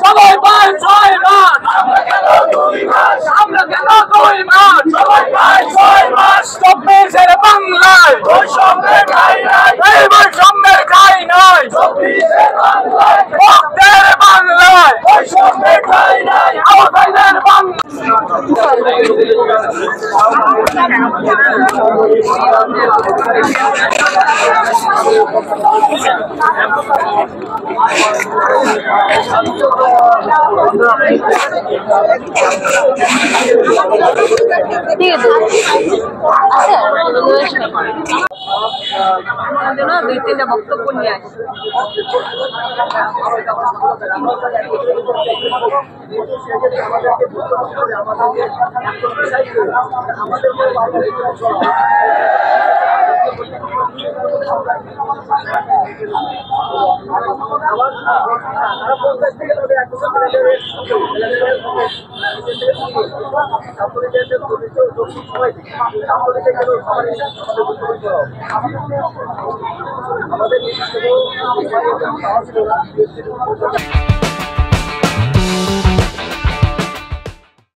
সবাই পায় 6 মাস আমরা কেন 2 মাস সবাই পায় 6 মাস 24-এর বাংলায় বৈষম্যের ঠাঁই নাই এই বৈষম্যের ঠাঁই নাই 24-এর বাংলায় ভক্তের বাংলায় বৈষম্যের ঠাঁই নাই আমাদের বাংলা দুই তিনটা বক্তব্য নিয়ে আসি আমাদের